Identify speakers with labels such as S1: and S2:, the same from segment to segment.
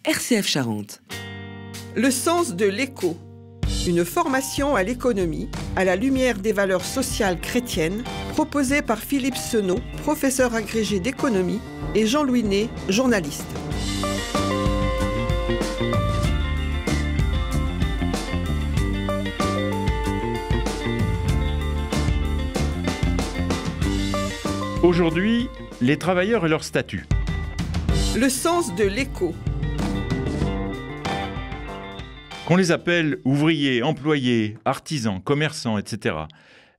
S1: RCF Charente.
S2: Le sens de l'éco. Une formation à l'économie, à la lumière des valeurs sociales chrétiennes, proposée par Philippe Senot, professeur agrégé d'économie, et Jean-Louis Ney, journaliste.
S3: Aujourd'hui, les travailleurs et leur statut.
S2: Le sens de l'éco.
S3: Qu'on les appelle ouvriers, employés, artisans, commerçants, etc.,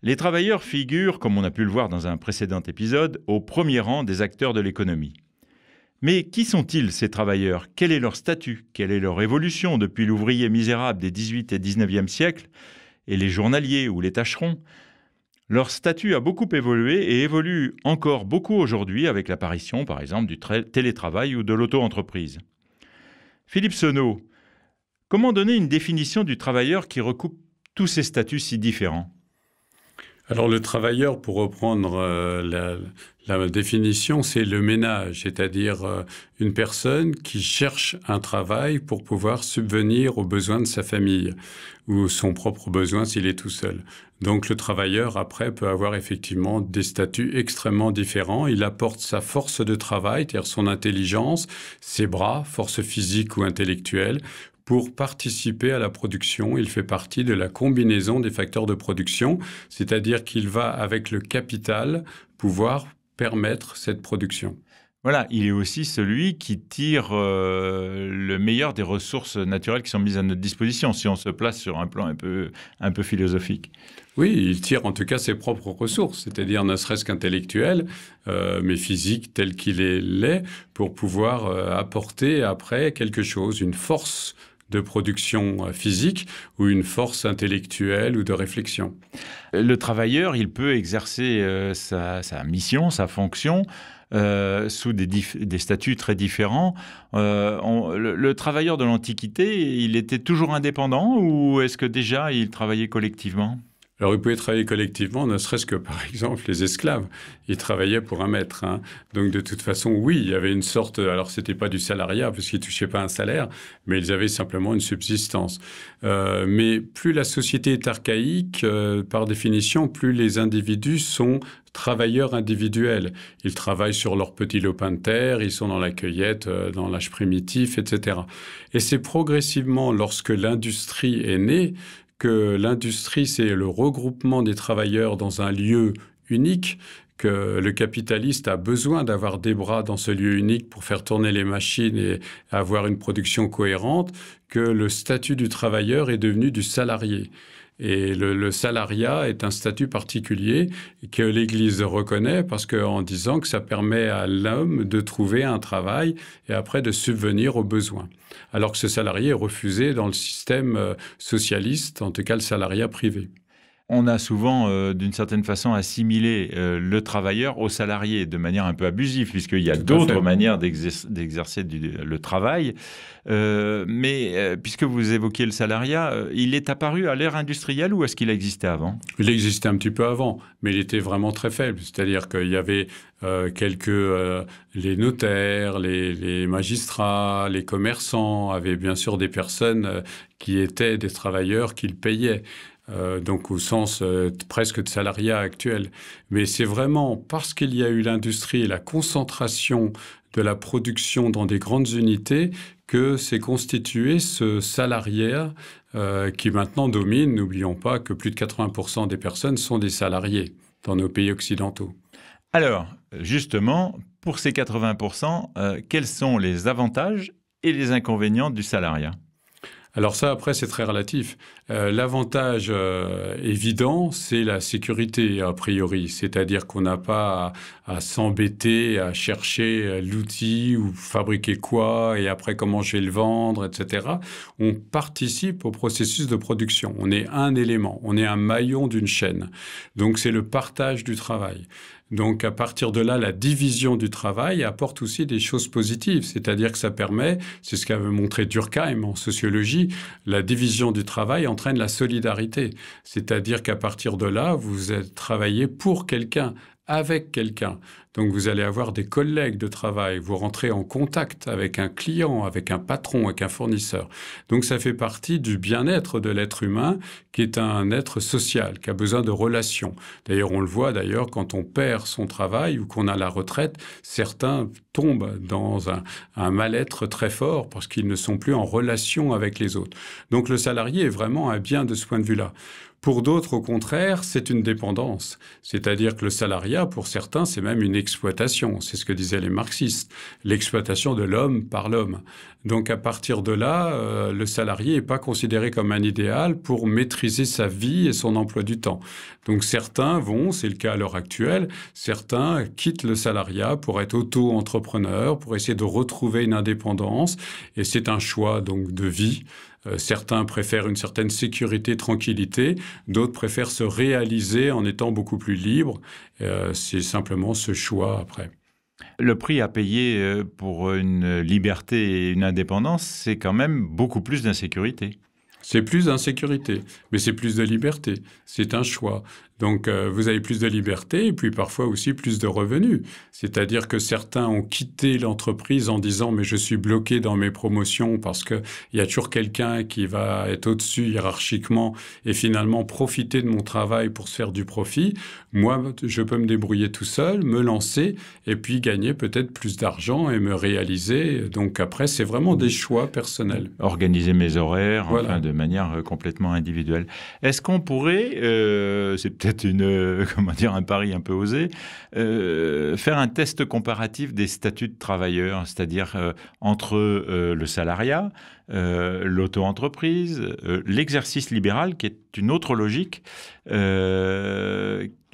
S3: les travailleurs figurent, comme on a pu le voir dans un précédent épisode, au premier rang des acteurs de l'économie. Mais qui sont-ils, ces travailleurs? Quel est leur statut? Quelle est leur évolution depuis l'ouvrier misérable des 18 et 19e siècles et les journaliers ou les tâcherons? Leur statut a beaucoup évolué et évolue encore beaucoup aujourd'hui avec l'apparition, par exemple, du télétravail ou de l'auto-entreprise. Philippe Senot, comment donner une définition du travailleur qui recoupe tous ces statuts si différents?
S4: Alors le travailleur, pour reprendre la définition, c'est le ménage, c'est-à-dire une personne qui cherche un travail pour pouvoir subvenir aux besoins de sa famille ou son propre besoin s'il est tout seul. Donc le travailleur, après, peut avoir effectivement des statuts extrêmement différents. Il apporte sa force de travail, c'est-à-dire son intelligence, ses bras, force physique ou intellectuelle, pour participer à la production. Il fait partie de la combinaison des facteurs de production, c'est-à-dire qu'il va, avec le capital, pouvoir permettre cette production.
S3: Voilà, il est aussi celui qui tire le meilleur des ressources naturelles qui sont mises à notre disposition, si on se place sur un plan un peu philosophique.
S4: Oui, il tire en tout cas ses propres ressources, c'est-à-dire ne serait-ce qu'intellectuelles, mais physiques tel qu'il l'est, pour pouvoir apporter après quelque chose, une force de production physique ou une force intellectuelle ou de réflexion.
S3: Le travailleur, il peut exercer sa mission, sa fonction, sous des statuts très différents. Le travailleur de l'Antiquité, il était toujours indépendant ou est-ce que déjà il travaillait collectivement ?
S4: Alors, ils pouvaient travailler collectivement, ne serait-ce que, par exemple, les esclaves. Ils travaillaient pour un maître. Donc, de toute façon, oui, il y avait une sorte... Alors, c'était pas du salariat, parce qu'ils touchaient pas un salaire, mais ils avaient simplement une subsistance. Mais plus la société est archaïque, par définition, plus les individus sont travailleurs individuels. Ils travaillent sur leur petit lopin de terre, ils sont dans la cueillette, dans l'âge primitif, etc. Et c'est progressivement, lorsque l'industrie est née, que l'industrie, c'est le regroupement des travailleurs dans un lieu unique, que le capitaliste a besoin d'avoir des bras dans ce lieu unique pour faire tourner les machines et avoir une production cohérente, que le statut du travailleur est devenu du salarié. Et le salariat est un statut particulier que l'Église reconnaît en disant que ça permet à l'homme de trouver un travail et après de subvenir aux besoins. Alors que ce salarié est refusé dans le système socialiste, en tout cas le salariat privé.
S3: On a souvent, d'une certaine façon, assimilé le travailleur au salarié de manière un peu abusive, puisqu'il y a d'autres manières d'exercer le travail. Mais puisque vous évoquiez le salariat, il est apparu à l'ère industrielle ou est-ce qu'il existait avant?
S4: Il existait un petit peu avant, mais il était vraiment très faible. C'est-à-dire qu'il y avait les notaires, les magistrats, les commerçants avaient bien sûr des personnes qui étaient des travailleurs qu'ils payaient. Donc au sens presque de salariat actuel. Mais c'est vraiment parce qu'il y a eu l'industrie et la concentration de la production dans des grandes unités que s'est constitué ce salariat qui maintenant domine. N'oublions pas que plus de 80% des personnes sont des salariés dans nos pays occidentaux.
S3: Alors, justement, pour ces 80%, quels sont les avantages et les inconvénients du salariat ?
S4: Alors ça, après, c'est très relatif. L'avantage évident, c'est la sécurité, a priori. C'est-à-dire qu'on n'a pas à s'embêter, à chercher l'outil ou fabriquer quoi, et après comment je vais le vendre, etc. On participe au processus de production. On est un élément, on est un maillon d'une chaîne. Donc c'est le partage du travail. Donc, à partir de là, la division du travail apporte aussi des choses positives. C'est-à-dire que ça permet, c'est ce qu'avait montré Durkheim en sociologie, la division du travail entraîne la solidarité. C'est-à-dire qu'à partir de là, vous travaillez pour quelqu'un, avec quelqu'un. Donc, vous allez avoir des collègues de travail, vous rentrez en contact avec un client, avec un patron, avec un fournisseur. Donc, ça fait partie du bien-être de l'être humain, qui est un être social, qui a besoin de relations. D'ailleurs, on le voit quand on perd son travail ou qu'on a la retraite, certains tombent dans un mal-être très fort parce qu'ils ne sont plus en relation avec les autres. Donc, le salarié est vraiment un bien de ce point de vue-là. Pour d'autres, au contraire, c'est une dépendance. C'est-à-dire que le salariat, pour certains, c'est même une exploitation. C'est ce que disaient les marxistes. L'exploitation de l'homme par l'homme. Donc, à partir de là, le salarié n'est pas considéré comme un idéal pour maîtriser sa vie et son emploi du temps. Donc, certains c'est le cas à l'heure actuelle, certains quittent le salariat pour être auto-entrepreneurs, pour essayer de retrouver une indépendance. Et c'est un choix, donc, de vie. Certains préfèrent une certaine sécurité, tranquillité. D'autres préfèrent se réaliser en étant beaucoup plus libres. C'est simplement ce choix après.
S3: Le prix à payer pour une liberté et une indépendance, c'est quand même beaucoup plus d'insécurité.
S4: C'est plus d'insécurité, mais c'est plus de liberté. C'est un choix. Donc, vous avez plus de liberté et puis parfois aussi plus de revenus. C'est-à-dire que certains ont quitté l'entreprise en disant « mais je suis bloqué dans mes promotions parce qu'il y a toujours quelqu'un qui va être au-dessus hiérarchiquement et finalement profiter de mon travail pour se faire du profit. Moi, je peux me débrouiller tout seul, me lancer et puis gagner peut-être plus d'argent et me réaliser. » Donc après, c'est vraiment des choix personnels.
S3: Organiser mes horaires,
S4: voilà.
S3: Enfin, de manière complètement individuelle. Est-ce qu'on pourrait, c'est peut-être un pari un peu osé, faire un test comparatif des statuts de travailleurs, c'est-à-dire entre le salariat, l'auto-entreprise, l'exercice libéral, qui est une autre logique.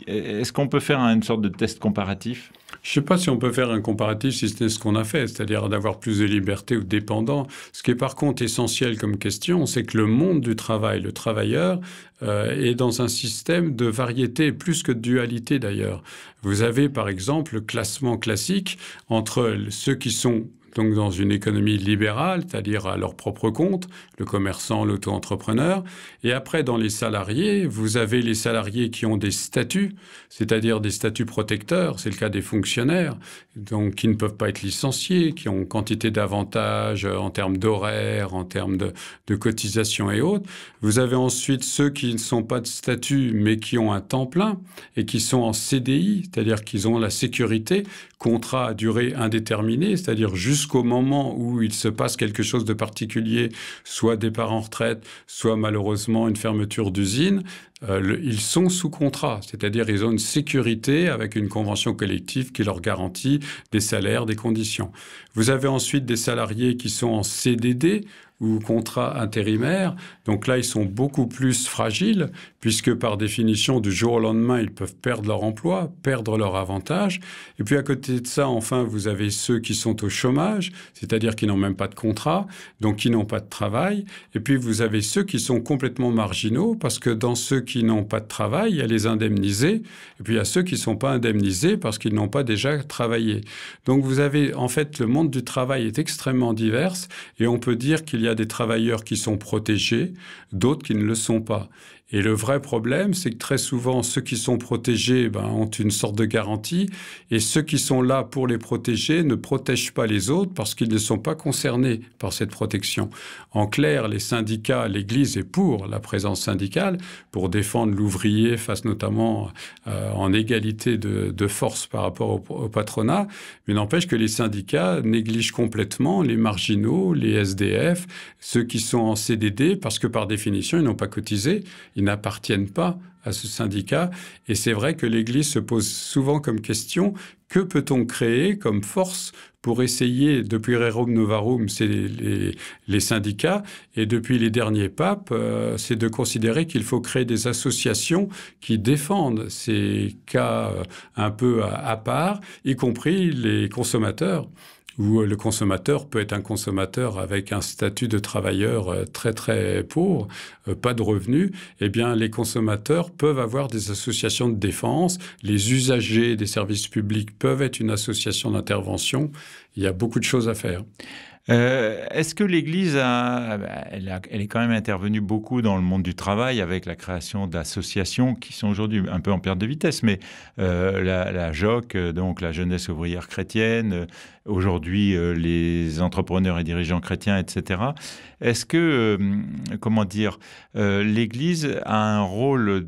S3: Est-ce qu'on peut faire une sorte de test comparatif ?
S4: Je ne sais pas si on peut faire un comparatif si c'était ce qu'on a fait, c'est-à-dire d'avoir plus de liberté ou dépendant. Ce qui est par contre essentiel comme question, c'est que le monde du travail, le travailleur, est dans un système de variété, plus que de dualité d'ailleurs. Vous avez par exemple le classement classique entre ceux qui sont donc dans une économie libérale, c'est-à-dire à leur propre compte, le commerçant, l'auto-entrepreneur. Et après, dans les salariés, vous avez les salariés qui ont des statuts, c'est-à-dire des statuts protecteurs, c'est le cas des fonctionnaires, donc qui ne peuvent pas être licenciés, qui ont quantité d'avantages en termes d'horaires, en termes de cotisations et autres. Vous avez ensuite ceux qui ne sont pas de statut, mais qui ont un temps plein et qui sont en CDI, c'est-à-dire qu'ils ont la sécurité, contrat à durée indéterminée, c'est-à-dire jusqu'au moment où il se passe quelque chose de particulier, soit départ en retraite, soit malheureusement une fermeture d'usine, ils sont sous contrat, c'est-à-dire ils ont une sécurité avec une convention collective qui leur garantit des salaires, des conditions. Vous avez ensuite des salariés qui sont en CDD ou contrat intérimaire. Donc là, ils sont beaucoup plus fragiles puisque par définition, du jour au lendemain, ils peuvent perdre leur emploi, perdre leur avantage. Et puis à côté de ça, enfin, vous avez ceux qui sont au chômage, c'est-à-dire qui n'ont même pas de contrat, donc qui n'ont pas de travail. Et puis vous avez ceux qui sont complètement marginaux parce que dans ceux qui n'ont pas de travail, il y a les indemnisés. Et puis il y a ceux qui ne sont pas indemnisés parce qu'ils n'ont pas déjà travaillé. Donc vous avez, en fait, le monde du travail est extrêmement divers et on peut dire qu'il y a des travailleurs qui sont protégés, d'autres qui ne le sont pas. Et le vrai problème, c'est que très souvent, ceux qui sont protégés ont une sorte de garantie et ceux qui sont là pour les protéger ne protègent pas les autres parce qu'ils ne sont pas concernés par cette protection. En clair, les syndicats, l'Église est pour la présence syndicale, pour défendre l'ouvrier face notamment en égalité de force par rapport au patronat, mais n'empêche que les syndicats négligent complètement les marginaux, les SDF, ceux qui sont en CDD parce que par définition, ils n'ont pas cotisé. Ils n'appartiennent pas à ce syndicat. Et c'est vrai que l'Église se pose souvent comme question, que peut-on créer comme force pour essayer, depuis Rerum Novarum, c'est les syndicats, et depuis les derniers papes, c'est de considérer qu'il faut créer des associations qui défendent ces cas un peu à part, y compris les consommateurs, où le consommateur peut être un consommateur avec un statut de travailleur très très pauvre, pas de revenus, eh bien les consommateurs peuvent avoir des associations de défense, les usagers des services publics peuvent être une association d'intervention, il y a beaucoup de choses à faire.
S3: Est-ce que l'Église elle est quand même intervenue beaucoup dans le monde du travail avec la création d'associations qui sont aujourd'hui un peu en perte de vitesse, mais la JOC, donc la Jeunesse ouvrière chrétienne, aujourd'hui les entrepreneurs et dirigeants chrétiens, etc. Est-ce que, l'Église a un rôle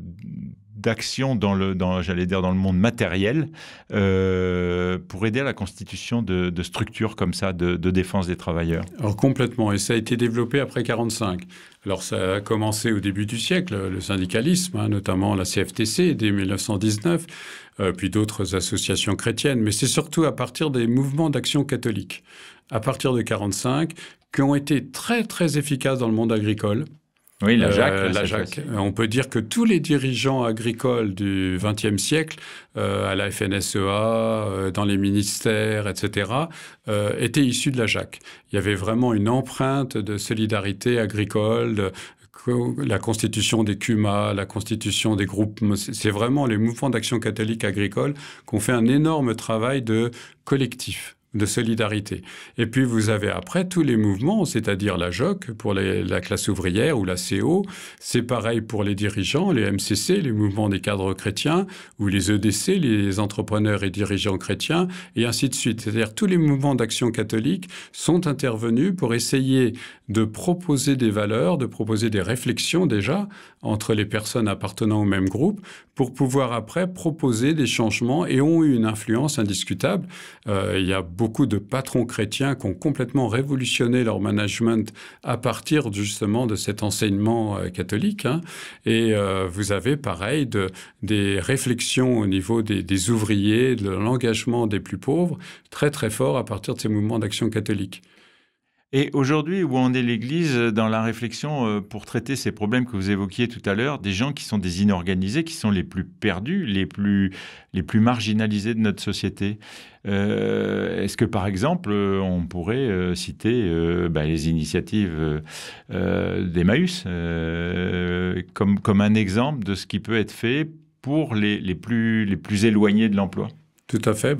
S3: d'action dans le monde matériel pour aider à la constitution de structures comme ça de défense des travailleurs?
S4: Alors complètement, et ça a été développé après 1945. Alors ça a commencé au début du siècle, le syndicalisme, notamment la CFTC dès 1919, puis d'autres associations chrétiennes, mais c'est surtout à partir des mouvements d'action catholique, à partir de 1945, qui ont été très très efficaces dans le monde agricole.
S3: Oui, la
S4: JAC. On peut dire que tous les dirigeants agricoles du XXe siècle, à la FNSEA, dans les ministères, etc., étaient issus de la JAC. Il y avait vraiment une empreinte de solidarité agricole, la constitution des CUMA, la constitution des groupes. C'est vraiment les mouvements d'action catholique agricole qui ont fait un énorme travail de collectif, de solidarité. Et puis vous avez après tous les mouvements, c'est-à-dire la JOC pour la classe ouvrière ou la CO, c'est pareil pour les dirigeants, les MCC, les mouvements des cadres chrétiens, ou les EDC, les entrepreneurs et dirigeants chrétiens, et ainsi de suite. C'est-à-dire tous les mouvements d'action catholique sont intervenus pour essayer de proposer des valeurs, de proposer des réflexions déjà entre les personnes appartenant au même groupe, pour pouvoir après proposer des changements et ont eu une influence indiscutable. Il y a beaucoup de patrons chrétiens qui ont complètement révolutionné leur management à partir justement de cet enseignement catholique. Et vous avez pareil des réflexions au niveau des ouvriers, de l'engagement des plus pauvres, très très fort à partir de ces mouvements d'action catholique.
S3: Et aujourd'hui, où en est l'Église dans la réflexion pour traiter ces problèmes que vous évoquiez tout à l'heure, des gens qui sont des inorganisés, qui sont les plus perdus, les plus marginalisés de notre société? Est-ce que, par exemple, on pourrait citer les initiatives d'Emmaüs comme un exemple de ce qui peut être fait pour les plus éloignés de l'emploi?
S4: Tout à fait.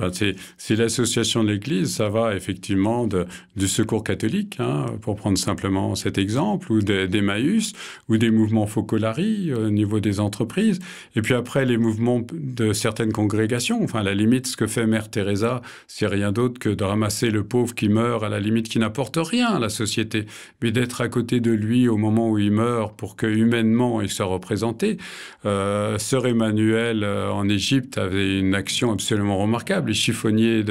S4: C'est l'association de l'Église, ça va effectivement du Secours catholique, pour prendre simplement cet exemple, ou d'Emmaüs, ou des mouvements Focolari au niveau des entreprises. Et puis après, les mouvements de certaines congrégations. Enfin, à la limite, ce que fait Mère Teresa, c'est rien d'autre que de ramasser le pauvre qui meurt, à la limite, qui n'apporte rien à la société, mais d'être à côté de lui au moment où il meurt pour que humainement il soit représenté. Sœur Emmanuel en Égypte avait une action absolument remarquable, les chiffonniers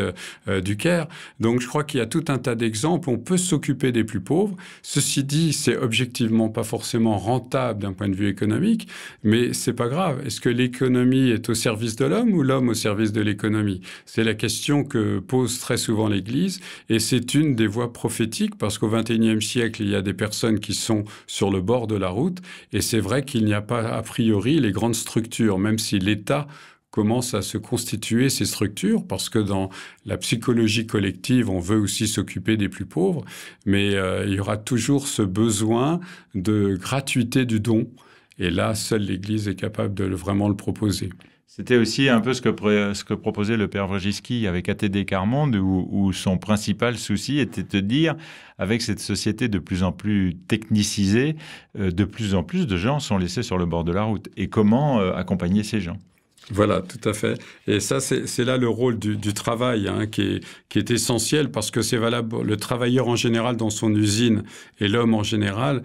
S4: du Caire. Donc je crois qu'il y a tout un tas d'exemples. On peut s'occuper des plus pauvres. Ceci dit, c'est objectivement pas forcément rentable d'un point de vue économique, mais c'est pas grave. Est-ce que l'économie est au service de l'homme ou l'homme au service de l'économie? C'est la question que pose très souvent l'Église, et c'est une des voies prophétiques, parce qu'au XXIe siècle, il y a des personnes qui sont sur le bord de la route, et c'est vrai qu'il n'y a pas a priori les grandes structures, même si l'État commence à se constituer ces structures, parce que dans la psychologie collective, on veut aussi s'occuper des plus pauvres, mais il y aura toujours ce besoin de gratuité du don, et là, seule l'Église est capable de vraiment le proposer.
S3: C'était aussi un peu ce que proposait le père Wojcicki avec ATD Quart-Monde, où son principal souci était de dire, avec cette société de plus en plus technicisée, de plus en plus de gens sont laissés sur le bord de la route. Et comment accompagner ces gens?
S4: Voilà, tout à fait. Et ça, c'est là le rôle du travail qui est essentiel, parce que c'est valable le travailleur en général dans son usine et l'homme en général.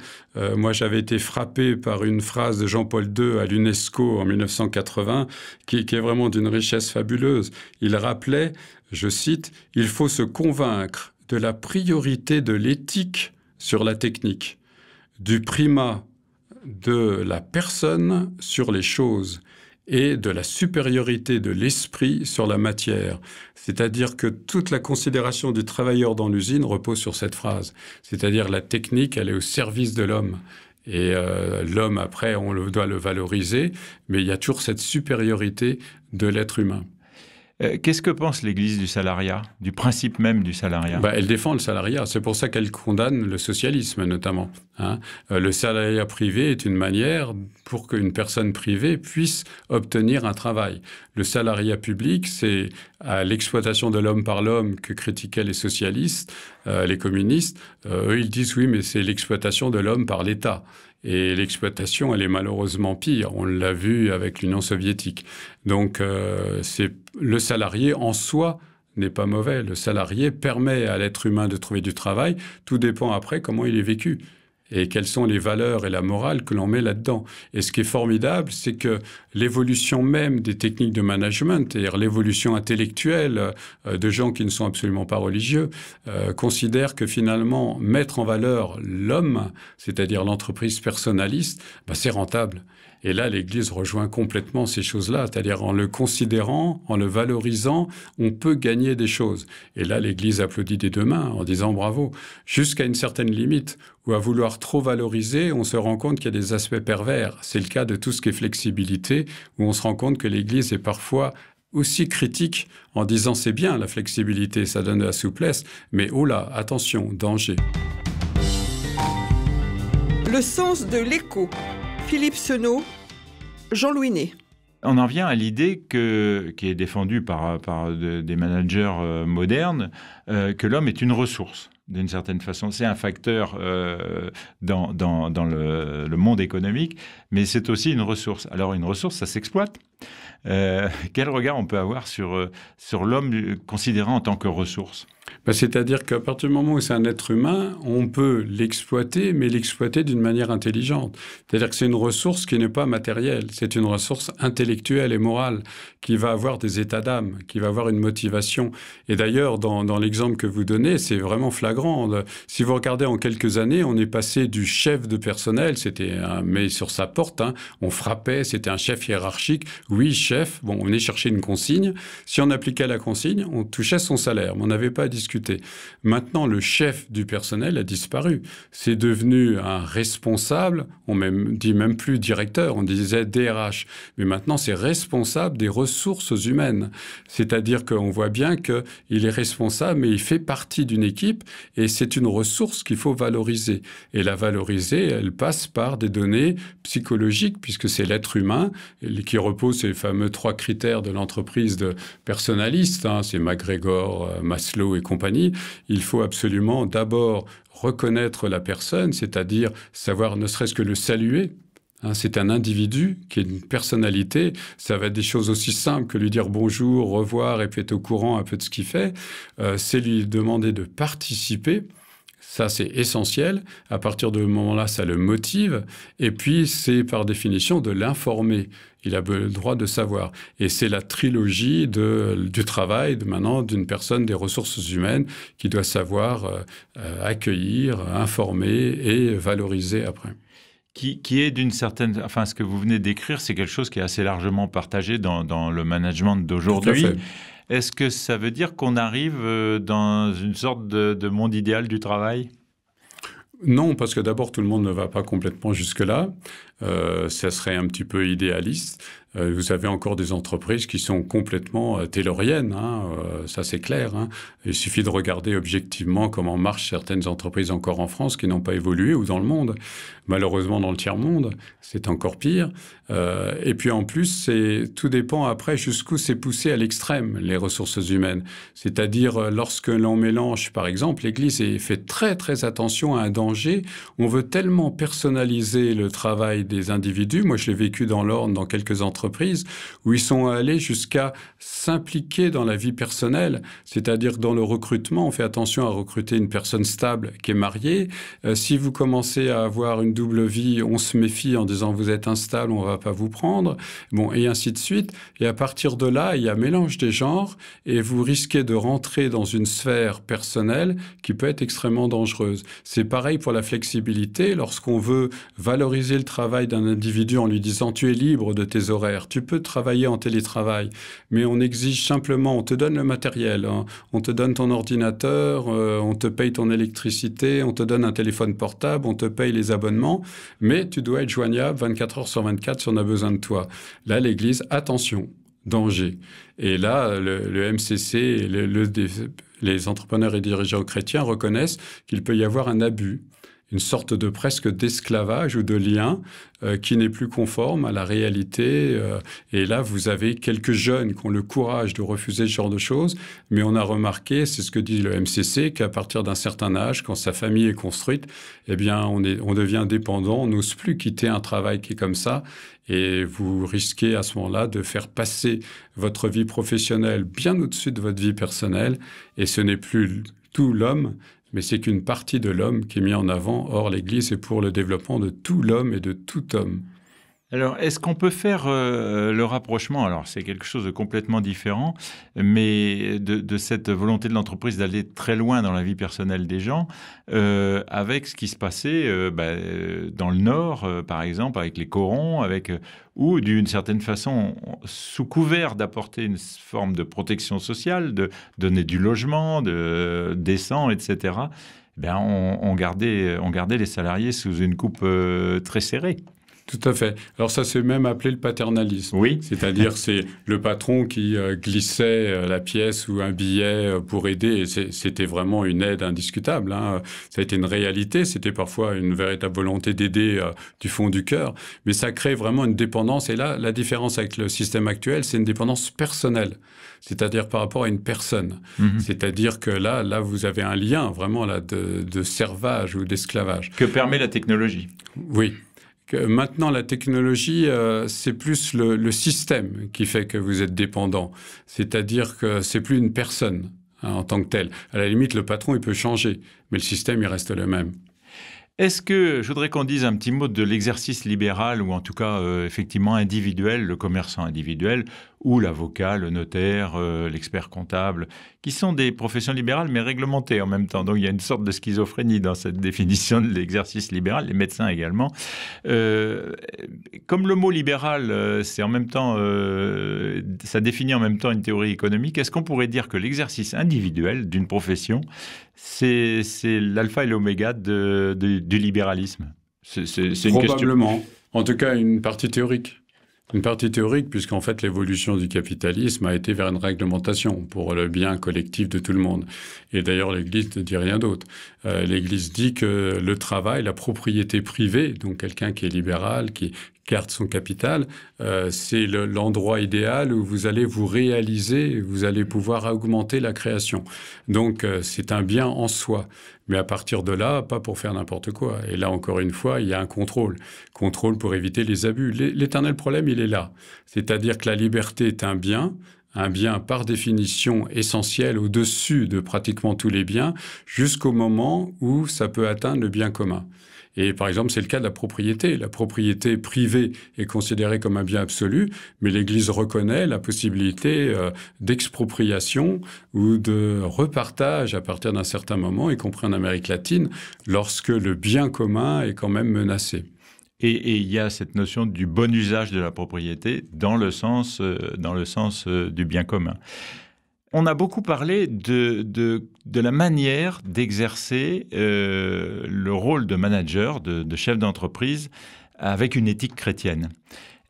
S4: Moi, j'avais été frappé par une phrase de Jean-Paul II à l'UNESCO en 1980 qui est vraiment d'une richesse fabuleuse. Il rappelait, je cite, « Il faut se convaincre de la priorité de l'éthique sur la technique, du primat de la personne sur les choses, et de la supériorité de l'esprit sur la matière. » C'est-à-dire que toute la considération du travailleur dans l'usine repose sur cette phrase. C'est-à-dire la technique, elle est au service de l'homme. Et l'homme, après, doit le valoriser, mais il y a toujours cette supériorité de l'être humain.
S3: Qu'est-ce que pense l'Église du salariat, du principe même du salariat?
S4: Elle défend le salariat. C'est pour ça qu'elle condamne le socialisme, notamment. Le salariat privé est une manière pour qu'une personne privée puisse obtenir un travail. Le salariat public, c'est à l'exploitation de l'homme par l'homme que critiquaient les socialistes, les communistes. Eux, ils disent oui, mais c'est l'exploitation de l'homme par l'État. Et l'exploitation, elle est malheureusement pire. On l'a vu avec l'Union soviétique. Donc, le salarié en soi n'est pas mauvais. Le salarié permet à l'être humain de trouver du travail. Tout dépend après comment il est vécu et quelles sont les valeurs et la morale que l'on met là-dedans. Et ce qui est formidable, c'est que l'évolution même des techniques de management, c'est-à-dire l'évolution intellectuelle de gens qui ne sont absolument pas religieux, considèrent que finalement, mettre en valeur l'homme, c'est-à-dire l'entreprise personnaliste, c'est rentable. Et là, l'Église rejoint complètement ces choses-là, c'est-à-dire en le considérant, en le valorisant, on peut gagner des choses. Et là, l'Église applaudit des deux mains en disant bravo, jusqu'à une certaine limite où à vouloir trop valoriser, on se rend compte qu'il y a des aspects pervers. C'est le cas de tout ce qui est flexibilité, où on se rend compte que l'Église est parfois aussi critique en disant c'est bien la flexibilité, ça donne de la souplesse, mais oh là, attention, danger.
S2: Le sens de l'écho. Philippe Senot, Jean-Louis Ney.
S3: On en vient à l'idée qui est défendue par des managers modernes, que l'homme est une ressource, d'une certaine façon. C'est un facteur dans le monde économique, mais c'est aussi une ressource. Alors une ressource, ça s'exploite. Quel regard on peut avoir sur l'homme considéré en tant que ressource ?
S4: C'est-à-dire qu'à partir du moment où c'est un être humain, on peut l'exploiter, mais l'exploiter d'une manière intelligente. C'est-à-dire que c'est une ressource qui n'est pas matérielle, c'est une ressource intellectuelle et morale qui va avoir des états d'âme, qui va avoir une motivation. Et d'ailleurs, dans l'exemple que vous donnez, c'est vraiment flagrant. Si vous regardez en quelques années, on est passé du chef de personnel, c'était un mais sur sa porte, on frappait, c'était un chef hiérarchique. Oui, chef, on venait chercher une consigne. Si on appliquait la consigne, on touchait son salaire, mais on n'avait pas à discuter. Maintenant, le chef du personnel a disparu. C'est devenu un responsable, on dit même plus directeur, on disait DRH. Mais maintenant, c'est responsable des ressources humaines. C'est-à-dire qu'on voit bien qu'il est responsable, mais il fait partie d'une équipe et c'est une ressource qu'il faut valoriser. Et la valoriser, elle passe par des données psychologiques, puisque c'est l'être humain qui repose sur les fameux 3 critères de l'entreprise de personnaliste. C'est McGregor, Maslow et compagnie. Il faut absolument d'abord reconnaître la personne, c'est-à-dire savoir ne serait-ce que le saluer. C'est un individu qui a une personnalité. Ça va être des choses aussi simples que lui dire bonjour, au revoir et puis être au courant un peu de ce qu'il fait. C'est lui demander de participer. Ça, c'est essentiel. À partir de ce moment-là, ça le motive. Et puis, c'est par définition de l'informer. Il a le droit de savoir. Et c'est la trilogie du travail, maintenant, d'une personne des ressources humaines qui doit savoir accueillir, informer et valoriser après.
S3: Qui est d'une certaine... Enfin, ce que vous venez d'écrire, c'est quelque chose qui est assez largement partagé dans le management d'aujourd'hui.
S4: Tout à fait.
S3: Est-ce que ça veut dire qu'on arrive dans une sorte de monde idéal du travail ?
S4: Non, parce que d'abord, tout le monde ne va pas complètement jusque-là. Ça serait un petit peu idéaliste. Vous avez encore des entreprises qui sont complètement tayloriennes, ça c'est clair. Il suffit de regarder objectivement comment marchent certaines entreprises encore en France qui n'ont pas évolué ou dans le monde. Malheureusement, dans le tiers-monde, c'est encore pire. Et puis en plus, tout dépend après jusqu'où c'est poussé à l'extrême, les ressources humaines. C'est-à-dire, lorsque l'on mélange, par exemple, l'Église fait très très attention à un danger. On veut tellement personnaliser le travail des individus. Moi, je l'ai vécu dans l'Orne, dans quelques entreprises, où ils sont allés jusqu'à s'impliquer dans la vie personnelle. C'est-à-dire, dans le recrutement, on fait attention à recruter une personne stable qui est mariée. Si vous commencez à avoir une double vie, on se méfie en disant vous êtes instable, on va pas vous prendre. Bon, et ainsi de suite. Et à partir de là, il y a mélange des genres et vous risquez de rentrer dans une sphère personnelle qui peut être extrêmement dangereuse. C'est pareil pour la flexibilité. Lorsqu'on veut valoriser le travail d'un individu en lui disant tu es libre de tes horaires, tu peux travailler en télétravail, mais on exige simplement, on te donne le matériel, on te donne ton ordinateur, on te paye ton électricité, on te donne un téléphone portable, on te paye les abonnements, mais tu dois être joignable 24 heures sur 24 si on a besoin de toi. Là, l'Église, attention, danger. Et là, le MCC et les entrepreneurs et dirigeants chrétiens reconnaissent qu'il peut y avoir un abus, une sorte de presque d'esclavage ou de lien qui n'est plus conforme à la réalité. Et là, vous avez quelques jeunes qui ont le courage de refuser ce genre de choses, mais on a remarqué, c'est ce que dit le MCC, qu'à partir d'un certain âge, quand sa famille est construite, eh bien, on devient dépendant, on n'ose plus quitter un travail qui est comme ça, et vous risquez à ce moment-là de faire passer votre vie professionnelle bien au-dessus de votre vie personnelle, et ce n'est plus tout l'homme, mais c'est qu'une partie de l'homme qui est mise en avant. Or, l'Église est pour le développement de tout l'homme et de tout homme.
S3: Alors, est-ce qu'on peut faire le rapprochement? Alors, c'est quelque chose de complètement différent, mais de cette volonté de l'entreprise d'aller très loin dans la vie personnelle des gens, avec ce qui se passait dans le Nord, par exemple, avec les corons, où, d'une certaine façon, sous couvert d'apporter une forme de protection sociale, de donner du logement, décent, etc., on gardait les salariés sous une coupe très serrée.
S4: Tout à fait. Alors ça, c'est même appelé le paternalisme.
S3: Oui.
S4: C'est-à-dire, c'est le patron qui glissait la pièce ou un billet pour aider. Et c'était vraiment une aide indiscutable. Ça a été une réalité. C'était parfois une véritable volonté d'aider du fond du cœur. Mais ça crée vraiment une dépendance. Et là, la différence avec le système actuel, c'est une dépendance personnelle. C'est-à-dire par rapport à une personne. Mm-hmm. C'est-à-dire que là, vous avez un lien vraiment là de servage ou d'esclavage.
S3: Que permet la technologie?
S4: Oui. Maintenant, la technologie, c'est plus le système qui fait que vous êtes dépendant. C'est-à-dire que c'est plus une personne en tant que telle. À la limite, le patron, il peut changer, mais le système, il reste le même.
S3: Est-ce que, je voudrais qu'on dise un petit mot de l'exercice libéral, ou en tout cas effectivement individuel, le commerçant individuel, ou l'avocat, le notaire, l'expert comptable, qui sont des professions libérales mais réglementées en même temps. Donc il y a une sorte de schizophrénie dans cette définition de l'exercice libéral, les médecins également. Comme le mot libéral, c'est en même temps, ça définit en même temps une théorie économique, est-ce qu'on pourrait dire que l'exercice individuel d'une profession, c'est l'alpha et l'oméga du libéralisme? C'est une
S4: Probablement.
S3: question.
S4: En tout cas, une partie théorique. Une partie théorique, puisqu'en fait, l'évolution du capitalisme a été vers une réglementation pour le bien collectif de tout le monde. Et d'ailleurs, l'Église ne dit rien d'autre. L'Église dit que le travail, la propriété privée, donc quelqu'un qui est libéral, qui garde son capital, c'est l'endroit idéal où vous allez vous réaliser, vous allez pouvoir augmenter la création. Donc, c'est un bien en soi. Mais à partir de là, pas pour faire n'importe quoi. Et là, encore une fois, il y a un contrôle. Contrôle pour éviter les abus. L'éternel problème, il est là. C'est-à-dire que la liberté est un bien par définition essentiel au-dessus de pratiquement tous les biens, jusqu'au moment où ça peut atteindre le bien commun. Et par exemple, c'est le cas de la propriété. La propriété privée est considérée comme un bien absolu, mais l'Église reconnaît la possibilité d'expropriation ou de repartage à partir d'un certain moment, y compris en Amérique latine, lorsque le bien commun est quand même menacé.
S3: Et il y a cette notion du bon usage de la propriété dans le sens du bien commun. On a beaucoup parlé de la manière d'exercer le rôle de manager, de chef d'entreprise, avec une éthique chrétienne.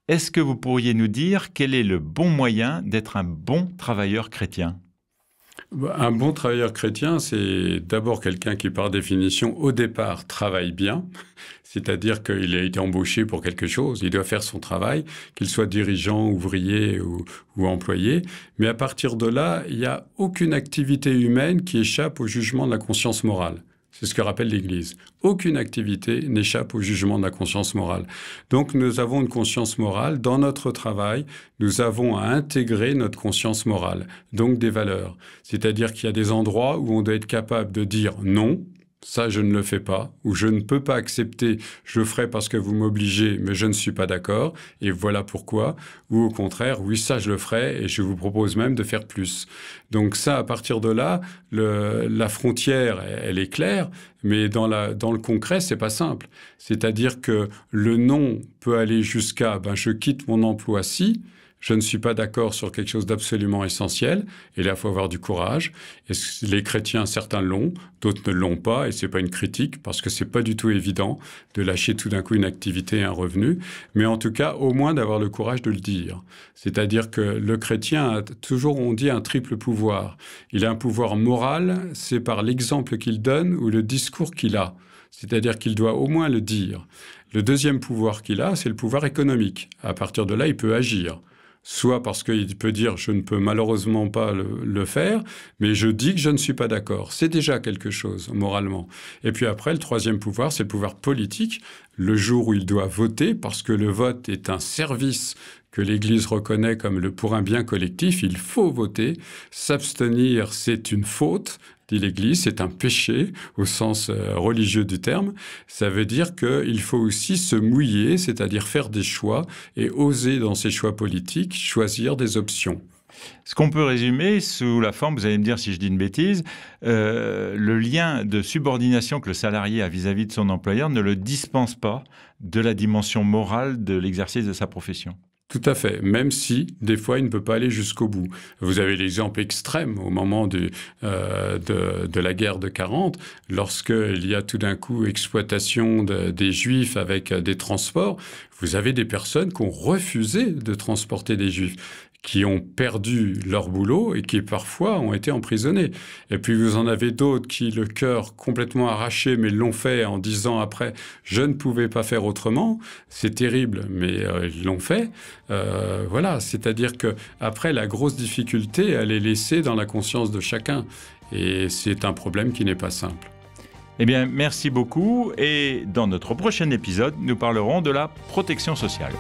S3: Est-ce que vous pourriez nous dire quel est le bon moyen d'être un bon travailleur chrétien ?
S4: Un bon travailleur chrétien, c'est d'abord quelqu'un qui, par définition, au départ, travaille bien. C'est-à-dire qu'il a été embauché pour quelque chose, il doit faire son travail, qu'il soit dirigeant, ouvrier ou employé. Mais à partir de là, il n'y a aucune activité humaine qui échappe au jugement de la conscience morale. C'est ce que rappelle l'Église. Aucune activité n'échappe au jugement de la conscience morale. Donc nous avons une conscience morale. Dans notre travail, nous avons à intégrer notre conscience morale, donc des valeurs. C'est-à-dire qu'il y a des endroits où on doit être capable de dire non, ça je ne le fais pas, ou je ne peux pas accepter, je le ferai parce que vous m'obligez, mais je ne suis pas d'accord, et voilà pourquoi. Ou au contraire, oui, ça je le ferai, et je vous propose même de faire plus. Donc ça, à partir de là, la frontière, elle est claire, mais dans le concret, c'est pas simple. C'est-à-dire que le non peut aller jusqu'à je quitte mon emploi si, je ne suis pas d'accord sur quelque chose d'absolument essentiel, et là, il faut avoir du courage. Et les chrétiens, certains l'ont, d'autres ne l'ont pas, et c'est pas une critique, parce que c'est pas du tout évident de lâcher tout d'un coup une activité et un revenu, mais en tout cas, au moins d'avoir le courage de le dire. C'est-à-dire que le chrétien a toujours, on dit, un triple pouvoir. Il a un pouvoir moral, c'est par l'exemple qu'il donne ou le discours qu'il a. C'est-à-dire qu'il doit au moins le dire. Le deuxième pouvoir qu'il a, c'est le pouvoir économique. À partir de là, il peut agir. Soit parce qu'il peut dire « je ne peux malheureusement pas le faire, mais je dis que je ne suis pas d'accord ». C'est déjà quelque chose, moralement. Et puis après, le troisième pouvoir, c'est le pouvoir politique. Le jour où il doit voter, parce que le vote est un service que l'Église reconnaît comme pour un bien collectif, il faut voter. S'abstenir, c'est une faute, dit l'Église, c'est un péché au sens religieux du terme. Ça veut dire qu'il faut aussi se mouiller, c'est-à-dire faire des choix et oser dans ses choix politiques choisir des options.
S3: Ce qu'on peut résumer sous la forme, vous allez me dire si je dis une bêtise, le lien de subordination que le salarié a vis-à-vis de son employeur ne le dispense pas de la dimension morale de l'exercice de sa profession.
S4: Tout à fait, même si, des fois, il ne peut pas aller jusqu'au bout. Vous avez l'exemple extrême au moment de la guerre de 40, lorsqu'il y a tout d'un coup exploitation des Juifs avec des transports, vous avez des personnes qui ont refusé de transporter des Juifs, qui ont perdu leur boulot et qui parfois ont été emprisonnés. Et puis vous en avez d'autres qui, le cœur complètement arraché, mais l'ont fait en disant après « je ne pouvais pas faire autrement ». C'est terrible, mais ils l'ont fait. Voilà, c'est-à-dire que après la grosse difficulté, elle est laissée dans la conscience de chacun. Et c'est un problème qui n'est pas simple.
S3: Eh bien, merci beaucoup. Et dans notre prochain épisode, nous parlerons de la protection sociale.